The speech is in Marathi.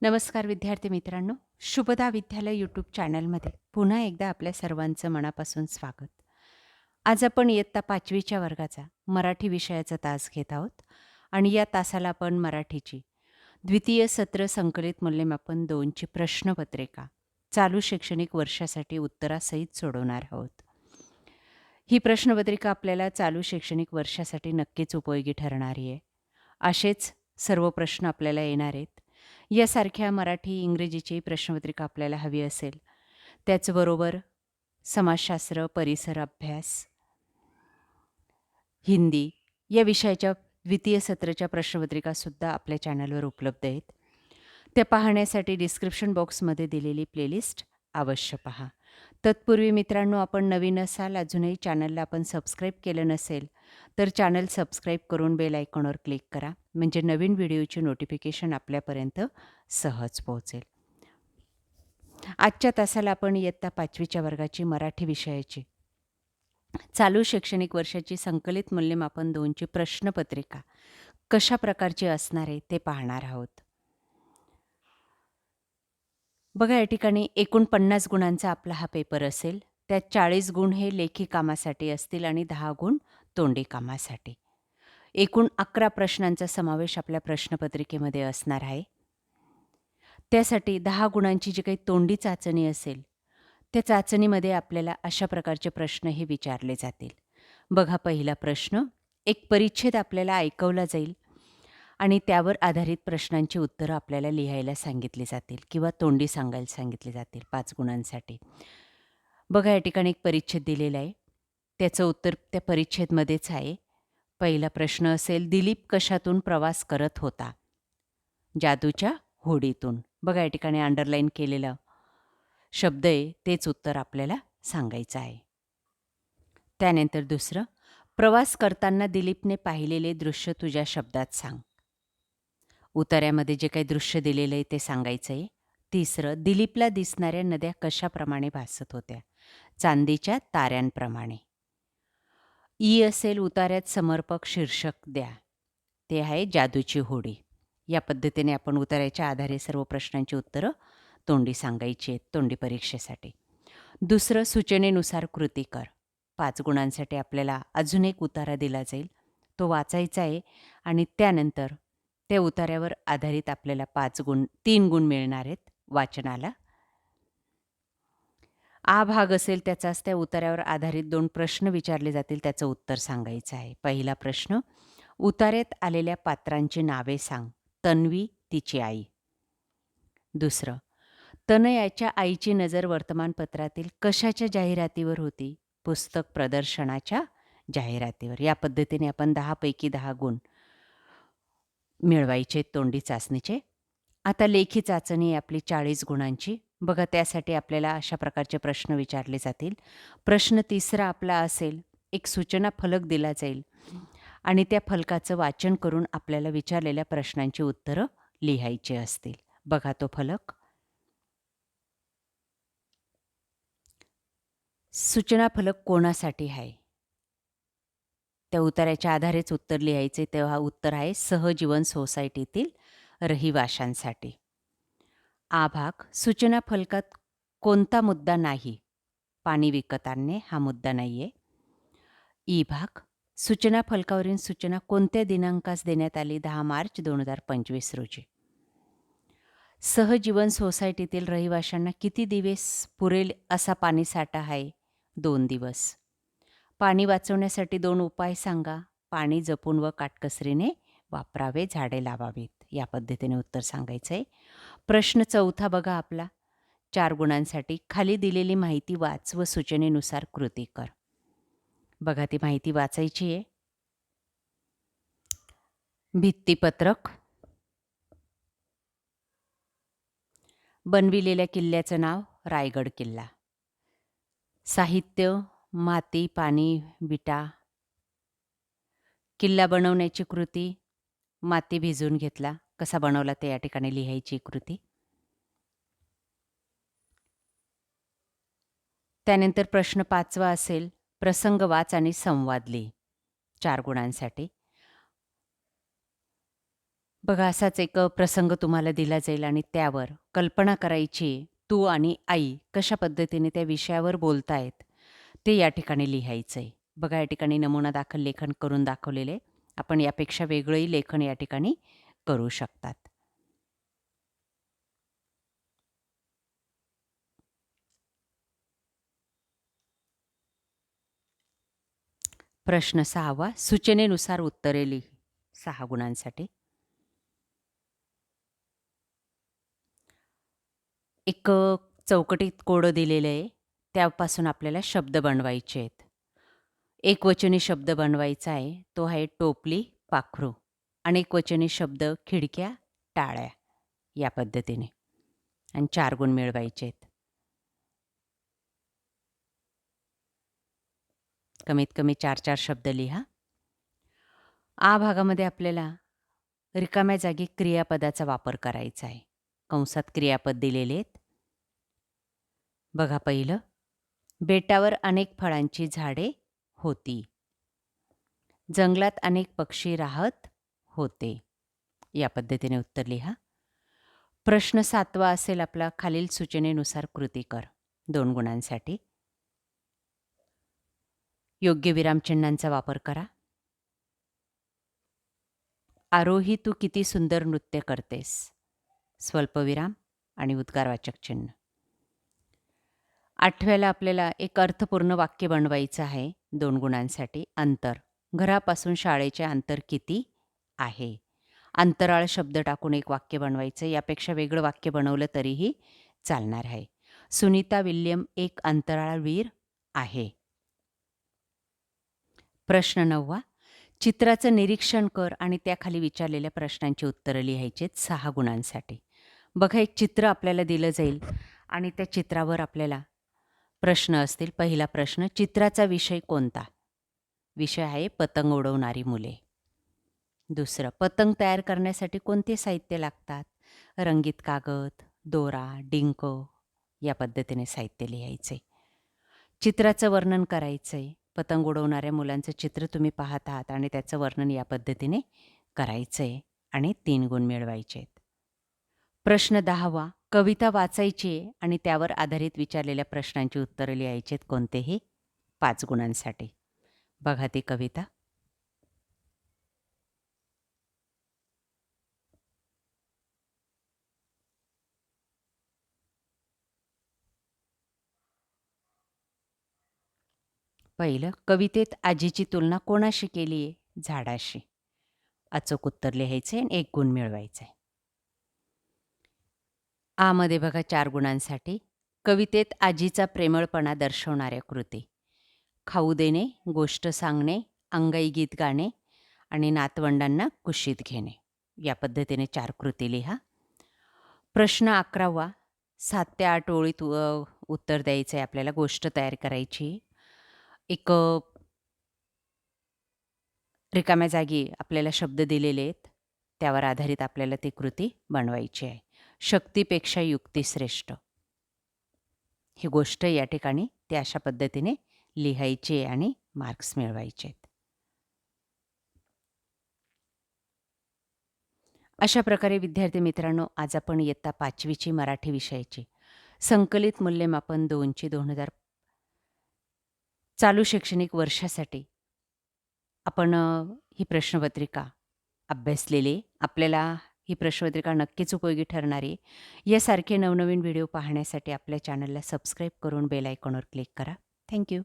नमस्कार विद्यार्थी मित्रांनो, शुभदा विद्यालय यूट्यूब चॅनलमध्ये पुन्हा एकदा आपल्या सर्वांचं मनापासून स्वागत. आज आपण इयत्ता 5वीच्या वर्गाचा मराठी विषयाचा तास घेत आहोत आणि या तासाला आपण मराठीची द्वितीय सत्र संकलित मूल्यमापन 2ची प्रश्नपत्रिका चालू शैक्षणिक वर्षासाठी उत्तरासहित सोडवणार आहोत. ही प्रश्नपत्रिका आपल्याला चालू शैक्षणिक वर्षासाठी नक्कीच उपयोगी ठरणारी आहे. असेच सर्व प्रश्न आपल्याला येणार आहेत. यासारख्या मराठी, इंग्रजीची प्रश्नपत्रिका आपल्याला हवी असेल, त्याचबरोबर समाजशास्त्र, परिसर अभ्यास, हिंदी या विषयाच्या द्वितीय सत्राच्या प्रश्नपत्रिकासुद्धा आपल्या चॅनलवर उपलब्ध आहेत. त्या पाहण्यासाठी डिस्क्रिप्शन बॉक्समध्ये दिलेली प्लेलिस्ट अवश्य पहा. तत्पूर्वी मित्रांनो, आपण नवीन असाल, अजूनही चॅनलला आपण सबस्क्राईब केलं नसेल, तर चॅनल सबस्क्राईब करून बेल आयकॉनवर क्लिक करा, म्हणजे नवीन व्हिडिओची नोटिफिकेशन आपल्यापर्यंत सहज पोहोचेल. आजच्या तासाला आपण इयत्ता 5वीच्या वर्गाची मराठी विषयाची चालू शैक्षणिक वर्षाची संकलित मूल्यमापन 2ची प्रश्नपत्रिका कशा प्रकारची असणार आहे ते पाहणार आहोत. बघा, या ठिकाणी एकूण 50 गुणांचा आपला हा पेपर असेल. त्यात 40 गुण हे लेखी कामासाठी असतील आणि 10 गुण तोंडी कामासाठी. एकूण 11 प्रश्नांचा समावेश आपल्या प्रश्नपत्रिकेमध्ये असणार आहे. त्यासाठी 10 गुणांची जी काही तोंडी चाचणी असेल, त्या चाचणीमध्ये आपल्याला अशा प्रकारचे प्रश्न हे विचारले जातील. बघा, पहिला प्रश्न, एक परिच्छेद आपल्याला ऐकवला जाईल आणि त्यावर आधारित प्रश्नांची उत्तरं आपल्याला लिहायला सांगितली जातील किंवा तोंडी सांगायला सांगितले जातील 5 गुणांसाठी. बघा, या ठिकाणी एक परिच्छेद दिलेला आहे. त्याचं उत्तर त्या परिच्छेदमध्येच आहे. पहिला प्रश्न असेल, दिलीप कशातून प्रवास करत होता? जादूच्या होडीतून. बघा, या ठिकाणी अंडरलाईन केलेला शब्द आहे, तेच उत्तर आपल्याला सांगायचं आहे. त्यानंतर दुसरं, प्रवास करताना दिलीपने पाहिलेले दृश्य तुझ्या शब्दात सांग. उतार्यामध्ये जे काही दृश्य दिलेलं आहे ते सांगायचं आहे. तिसरं, दिलीपला दिसणाऱ्या नद्या कशाप्रमाणे भासत होत्या? चांदीच्या ताऱ्यांप्रमाणे. ई असेल, उतार्यात समर्पक शीर्षक द्या. ते आहे जादूची होडी. या पद्धतीने आपण उतार्याच्या आधारे सर्व प्रश्नांची उत्तरं तोंडी सांगायची आहेत तोंडी परीक्षेसाठी. दुसरं, सूचनेनुसार कृती कर. 5 गुणांसाठी आपल्याला अजून एक उतारा दिला जाईल, तो वाचायचा आहे आणि त्यानंतर त्या उतार्यावर आधारित आपल्याला 3 गुण मिळणार आहेत वाचनाला. आ भाग असेल त्याचाच त्या उतार्यावर आधारित 2 प्रश्न विचारले जातील, त्याचं उत्तर सांगायचं आहे. पहिला प्रश्न, उतार्यात आलेल्या पात्रांची नावे सांग. तन्वी, तिची आई. दुसरं, तनयाच्या आईची नजर वर्तमानपत्रातील कशाच्या जाहिरातीवर होती? पुस्तक प्रदर्शनाच्या जाहिरातीवर. या पद्धतीने आपण 10 पैकी 10 गुण मिळवायचे तोंडी चाचणीचे. आता लेखी चाचणी आहे आपली 40 गुणांची. बघा, त्यासाठी आपल्याला अशा प्रकारचे प्रश्न विचारले जातील. प्रश्न तिसरा आपला असेल, एक सूचना फलक दिला जाईल आणि त्या फलकाचं वाचन करून आपल्याला विचारलेल्या प्रश्नांची उत्तरं लिहायची असतील. बघा तो फलक. सूचना फलक कोणासाठी आहे? त्या उतार्याच्या आधारेच उत्तर लिहायचे. तेव्हा उत्तर आहे सहजीवन सोसायटीतील रहिवाशांसाठी. आ भाग, सूचना फलकात कोणता मुद्दा नाही? पाणी विकत आणणे हा मुद्दा नाही आहे. ई भाग, सूचना फलकावरील सूचना कोणत्या दिनांकास देण्यात आली? 10 मार्च 2025 रोजी. सहजीवन सोसायटीतील रहिवाशांना किती दिवस पुरेल असा पाणीसाठा आहे? 2 दिवस. पाणी वाचवण्यासाठी 2 उपाय सांगा. पाणी जपून व काटकसरीने वापरावे, झाडे लावावीत. या पद्धतीने उत्तर सांगायचं आहे. प्रश्न चौथा बघा आपला, 4 गुणांसाठी. खाली दिलेली माहिती वाच व सूचनेनुसार कृती कर. बघा, ती माहिती वाचायची आहे. भित्तिपत्रक, बनविलेल्या किल्ल्याचं नाव रायगड किल्ला. साहित्य, माती, पाणी, विटा. किल्ला बनवण्याची कृती, माती भिजवून घेतला. कसा बनवला ते या ठिकाणी लिहायची कृती. त्यानंतर प्रश्न 5वा असेल, प्रसंग वाच आणि संवाद लिह. 4 गुणांसाठी. बघा असाच एक प्रसंग तुम्हाला दिला जाईल आणि त्यावर कल्पना करायची तू आणि आई कशा पद्धतीने त्या विषयावर बोलतायत ते या ठिकाणी लिहायचं आहे. बघा या ठिकाणी नमुना दाखल लेखन करून दाखवलेले आहे. आपण यापेक्षा वेगळंही लेखन या ठिकाणी करू शकतात. प्रश्न 6वा सूचनेनुसार उत्तरे लिही 6 गुणांसाठी. एक चौकटीत कोडं दिलेलं आहे. त्यापासून आपल्याला शब्द बनवायचे आहेत. एकवचनी शब्द बनवायचा आहे. तो आहे टोपली, पाखरू. अनेकवचनी शब्द खिडक्या, टाळ्या या पद्धतीने आणि 4 गुण मिळवायचे आहेत. कमीत कमी 4-4 शब्द लिहा. आ भागामध्ये आपल्याला रिकाम्या जागी क्रियापदाचा वापर करायचा आहे. कंसात क्रियापद दिलेले आहेत. बघा पहिलं, बेटावर अनेक फळांची झाडे होती. जंगलात अनेक पक्षी राहत होते. या पद्धतीने उत्तर लिहा. प्रश्न 7वा असेल आपला खालील सूचनेनुसार कृती कर 2 गुणांसाठी. योग्य विरामचिन्हांचा वापर करा. आरोही तू किती सुंदर नृत्य करतेस. स्वल्पविराम आणि उद्गारवाचक चिन्ह. 8व्याला आपल्याला एक अर्थपूर्ण वाक्य बनवायचं आहे 2 गुणांसाठी. अंतर. घरापासून शाळेचे अंतर किती आहे. अंतराळ शब्द टाकून एक वाक्य बनवायचं. यापेक्षा वेगळं वाक्य बनवलं तरीही चालणार आहे. सुनीता विल्यम एक अंतराळवीर आहे. प्रश्न 9वा चित्राचं निरीक्षण कर आणि त्याखाली विचारलेल्या प्रश्नांची उत्तरं लिहायची आहेत 6 गुणांसाठी. बघा एक चित्र आपल्याला दिलं जाईल आणि त्या चित्रावर आपल्याला प्रश्न असतील. पहिला प्रश्न, चित्राचा विषय कोणता. विषय आहे पतंग उडवणारी मुले. दुसरं, पतंग तयार करण्यासाठी कोणते साहित्य लागतात. रंगीत कागद, दोरा, डिंक या पद्धतीने साहित्य लिहायचे. चित्राचं वर्णन करायचं आहे. पतंग उडवणाऱ्या मुलांचं चित्र तुम्ही पाहत आहात आणि त्याचं वर्णन या पद्धतीने करायचं आहे आणि 3 गुण मिळवायचे आहेत. प्रश्न 10वा कविता वाचायची आहे आणि त्यावर आधारित विचारलेल्या प्रश्नांची उत्तरं लिहायची आहेत कोणतेही 5 गुणांसाठी. बघा ती कविता. पहिलं, कवितेत आजीची तुलना कोणाशी केली आहे. झाडाशी. अचूक उत्तर लिहायचे आणि 1 गुण मिळवायचे. आमध्ये बघा 4 गुणांसाठी. कवितेत आजीचा प्रेमळपणा दर्शवणाऱ्या कृती. खाऊ देणे, गोष्ट सांगणे, अंगाई गीत गाणे आणि नातवंडांना कुशीत घेणे. या पद्धतीने 4 कृती लिहा. प्रश्न 11वा 7 ते 8 ओळीत उत्तर द्यायचं आहे आपल्याला. गोष्ट तयार करायची. एक रिकाम्या जागी आपल्याला शब्द दिलेले आहेत. त्यावर आधारित आपल्याला ती कृती बनवायची आहे. शक्तीपेक्षा युक्ती श्रेष्ठ. ही गोष्ट या ठिकाणी ते अशा पद्धतीने लिहायची आहे आणि मार्क्स मिळवायचे आहेत. अशा प्रकारे विद्यार्थी मित्रांनो, आज आपण इयत्ता 5वीची मराठी विषयाची संकलित मूल्यमापन 2ची 2000 चालू शैक्षणिक वर्षासाठी आपण ही प्रश्नपत्रिका अभ्यासलेली. आपल्याला ही प्रश्नपत्रिका नक्कीच उपयोगी ठरणार आहे. यासारखे नवनवीन व्हिडिओ पाहण्यासाठी आपल्या चॅनलला सबस्क्राईब करून बेल आयकॉनवर क्लिक करा. थँक्यू.